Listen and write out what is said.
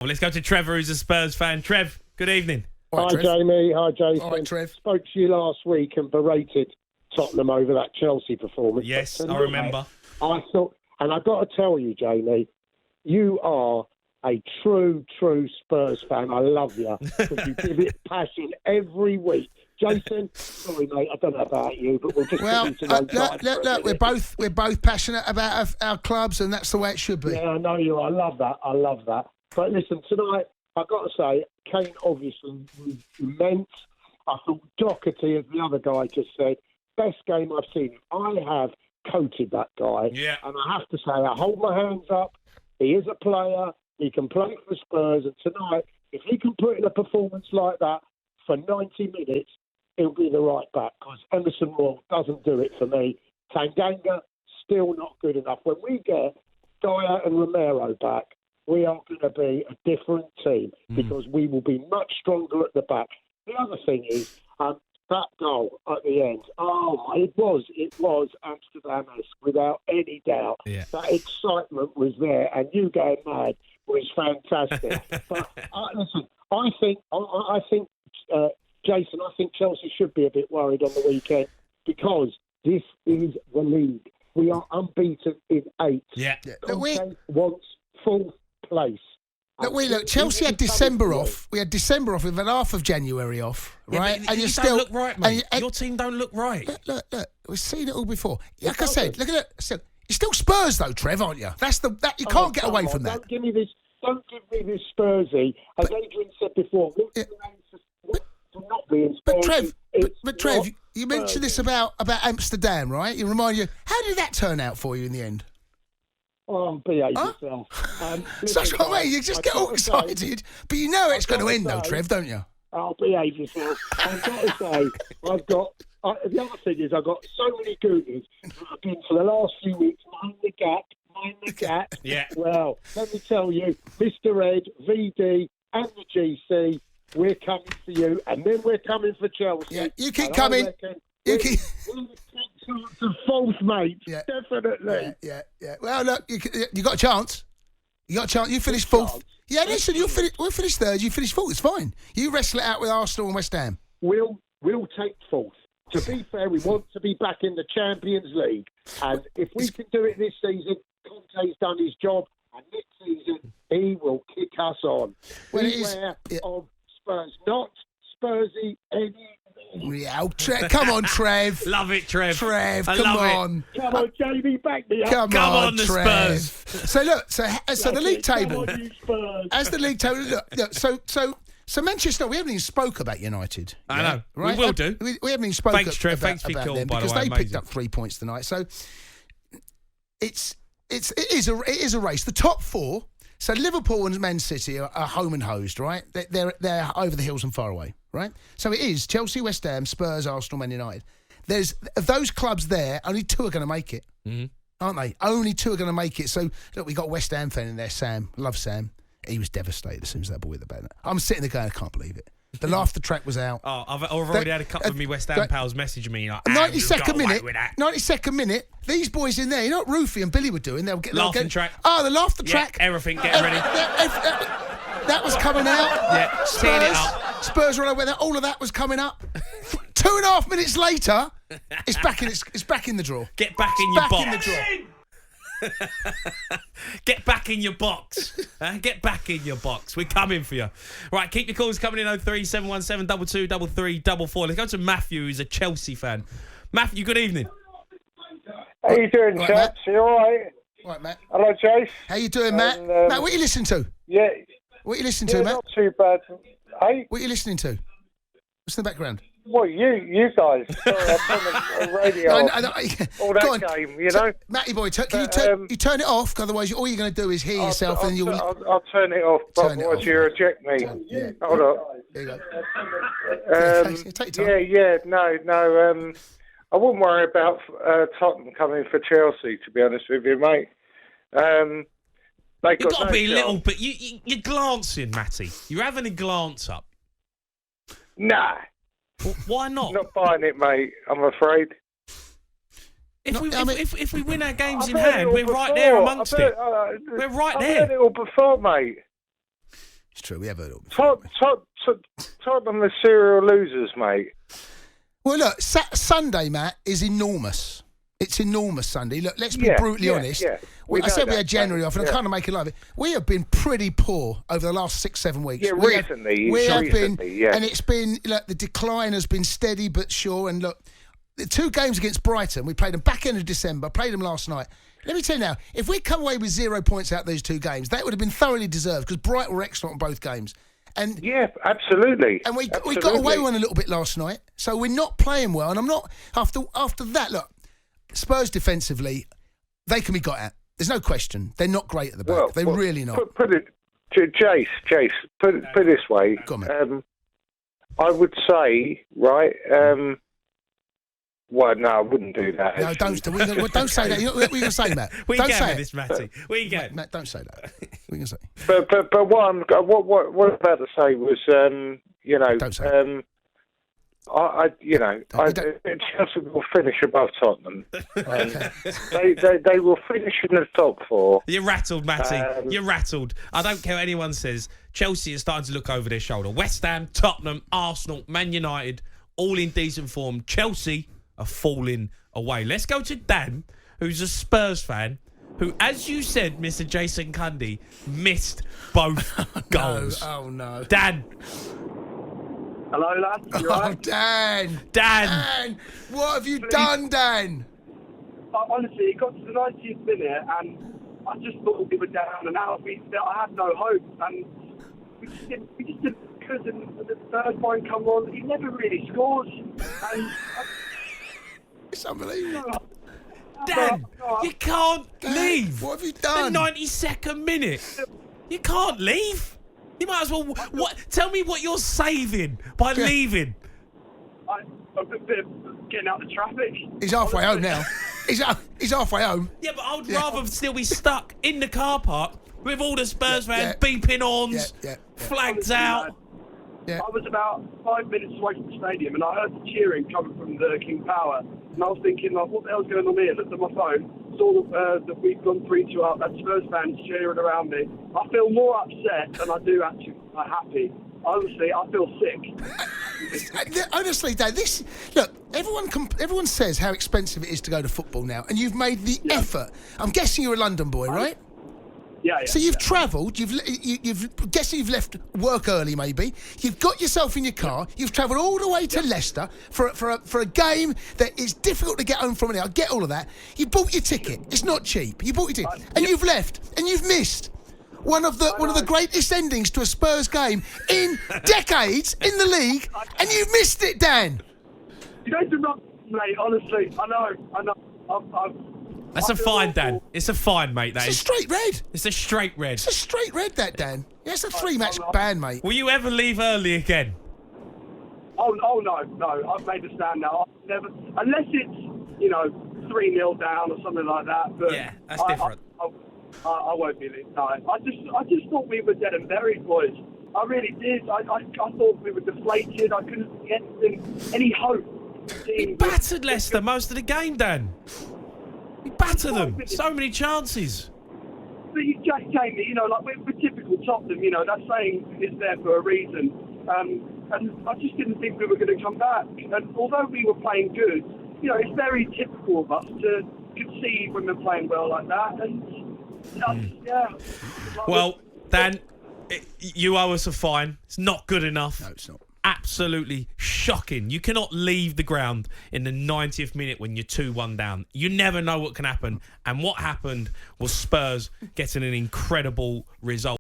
Well, let's go to Trevor, who's a Spurs fan. Trev, good evening. Hi, Trev. Jamie. Hi, Jason. All right, Trev. Spoke to you last week and berated Tottenham over that Chelsea performance. Yes, I remember. I thought, and I've got to tell you, Jamie, you are a true Spurs fan. I love you because you give it passion every week. Jason, sorry mate, I don't know about you, but we'll just look, we're both passionate about our clubs, and that's the way it should be. Yeah, I know you. I love that. But listen, tonight I've got to say, Kane obviously was immense. I thought Doherty, as the other guy just said, best game I've seen. I have coated that guy, and I have to say, I hold my hands up. He is a player. He can play for Spurs, and tonight, if he can put in a performance like that for 90 minutes, he'll be the right back, because Emerson Royal doesn't do it for me. Tanganga, still not good enough. When we get Dyer and Romero back, we are going to be a different team because we will be much stronger at the back. The other thing is, that goal at the end, it was Amsterdam-esque without any doubt. Yeah. That excitement was there, and you going mad was fantastic. But listen, I think, Jason, I think Chelsea should be a bit worried on the weekend because this is the league. We are unbeaten in 8. Yeah. Conte wants fourth place. Look, Chelsea had December off. We had December off. We've had half of January off, right? And you still don't look right, mate. Your team don't look right. Look. We've seen it all before. Like I said, look at it. You're still Spurs, though, Trev, aren't you? You can't get away from that. Don't give me this Spursy. As Adrian said before, to not be in Spurs. But Trev, you mentioned this about Amsterdam, right? You remind you, how did that turn out for you in the end? Oh, behave yourself. That's what I mean. You just get all excited, but you know it's going to end, though, Trev, don't you? I'll behave yourself. I've got to say, the other thing is I've got so many Gooners that have been for the last few weeks mind the gap. Yeah. Well, let me tell you, Mr. Ed, VD, and the GC, we're coming for you, and then we're coming for Chelsea. Yeah, you keep coming. We're the fourth, mate. Yeah. Definitely. Yeah. Well, look, you got a chance. You finished fourth. Yeah, listen, we'll finish third. You finish fourth. It's fine. You wrestle it out with Arsenal and West Ham. We'll take fourth. To be fair, we want to be back in the Champions League, and if we can do it this season, Conte's done his job, and next season he will kick us on. Beware of Spurs, not Spursy anymore. Yeah, come on, Trev. Love it, Trev. Come on. Come on, Jamie, back me up. Come on, the Trev. Spurs. So look, so the league table. Come on, you Spurs. As the league table, look. So Manchester, we haven't even spoke about United. I know. Right? We will do. We haven't even spoken Thanks, Trev. Thanks for your call, by the way. Because they amazing. picked up 3 points tonight. So it is a race. The top 4. So Liverpool and Man City are home and hosed, right? They're over the hills and far away, right? So it is Chelsea, West Ham, Spurs, Arsenal, Man United. Of those clubs there, only 2 are going to make it, aren't they? Only 2 are going to make it. So look, we got a West Ham fan in there, Sam. Love Sam. He was devastated as soon as that boy hit the banner. I'm sitting there going, I can't believe it. The laughter track was out. Oh, I've already had a couple of me West Ham pals message me. Like, 92nd minute, these boys in there, you know what Roofy and Billy were doing? They were getting laughing track. Oh, the laughter track. Everything, getting ready. That was coming out. Yeah, teeing it up. Spurs were over there. All of that was coming up. 2.5 minutes later, it's back in the drawer. Get back in your box. Get back in your box. Get back in your box. We're coming for you. Right, keep your calls coming in 03717 223344. Let's go to Matthew, who's a Chelsea fan. Matthew, good evening. How you doing, chaps? You all right? All right, Matt. Hello, Chase. How you doing, Matt? Matt, what are you listening to? Yeah. What are you listening to, Matt? Not too bad. Hey? What are you listening to? What's in the background? Well, you guys. Sorry, I'm on the radio. All that game, you know. Matty boy, can you turn it off? Otherwise, all you're going to do is hear yourself, and you'll. I'll turn it off. But otherwise, you reject me. Yeah. Hold on. There you go. Take your time. Yeah. No. I wouldn't worry about Tottenham coming for Chelsea. To be honest with you, mate. You've got to be a little bit. You're glancing, Matty. You're having a glance up. Nah. Well, why not? Not buying it, mate. I'm afraid. If we win our games in hand, we're right there amongst it. We're right there. I've heard it all before, mate. It's true. We have heard it before. Tottenham are serial losers, mate. Well, look, Sunday, Matt, is enormous. It's enormous Sunday. Look, let's be brutally honest. Yeah. I said we had January off, and I kind of make it like it. We have been pretty poor over the last 6-7 weeks. Yeah, recently. We have been, and it's been, look, the decline has been steady but sure. And look, the 2 games against Brighton, we played them back end of December, played them last night. Let me tell you now, if we'd come away with 0 points out of those 2 games, that would have been thoroughly deserved because Brighton were excellent on both games. And yeah, absolutely. And we got away with one a little bit last night, so we're not playing well. And I'm not after that. Look, Spurs defensively, they can be got at. There's no question. They're not great at the back. They're really not. Put it, Jace. Put it this way. Go on, mate. I would say, right. Well, no, I wouldn't do that. No, don't say that. You know, what are you going to say, Matt? We don't get say this, Matty. We get. Matt, don't say that. What are you going to say? But what I'm about to say was, Don't say Chelsea will finish above Tottenham. They will finish in the top 4. You're rattled, Matty. You're rattled. I don't care what anyone says. Chelsea is starting to look over their shoulder. West Ham, Tottenham, Arsenal, Man United, all in decent form. Chelsea are falling away. Let's go to Dan, who's a Spurs fan, who, as you said, Mr. Jason Cundy, missed both goals. Oh, no. Dan. Hello, lads. You all right? Dan. What have you done, Dan? Honestly, it got to the 90th minute, and I just thought we were down and out. I had no hope, and we just didn't because the Bergwijn come on. He never really scores, and It's unbelievable. Dan, you can't leave. What have you done? The 92nd minute. You can't leave. You might as well. What? Tell me what you're saving by leaving. I'm a bit getting out the traffic. He's halfway home now. He's halfway home. Yeah, but I'd rather still be stuck in the car park with all the Spurs fans beeping horns, flags out. I was about 5 minutes away from the stadium, and I heard the cheering coming from the King Power, and I was thinking, like, what the hell's going on here? Looked at my phone, saw that we've gone 3-2 up, and Spurs fans cheering around me. I feel more upset than I do actually happy. Honestly, I feel sick. Honestly, Dad, look. Everyone says how expensive it is to go to football now, and you've made the effort. I'm guessing you're a London boy, right? Yeah. So you've travelled. You've guessing you've left work early, maybe. You've got yourself in your car. You've travelled all the way to Leicester for a game that is difficult to get home from. I get all of that. You bought your ticket. It's not cheap. You bought your ticket, and you've left, and you've missed one of the greatest endings to a Spurs game in decades in the league, and you've missed it, Dan. You know, mate. Honestly, I know. That's a fine, Dan. It's a fine, mate. It's a straight red. It's a straight red. It's a straight red, that, Dan. Yeah, it's a 3-match ban, mate. Will you ever leave early again? Oh no. I've made a stand now. I'll never, unless it's 3-0 down or something like that. But yeah, that's different. I won't be leaving. No, I just thought we were dead and buried, boys. I really did. I thought we were deflated. I couldn't get any hope. He battered Leicester most of the game, Dan. He battered them. So many chances. But Jamie, we're typical Tottenham. That saying is there for a reason. And I just didn't think we were going to come back. And although we were playing good, it's very typical of us to concede when we're playing well like that. And Well, Dan, you owe us a fine. It's not good enough. No, it's not. Absolutely shocking. You cannot leave the ground in the 90th minute when you're 2-1 down. You never know what can happen. And what happened was Spurs getting an incredible result.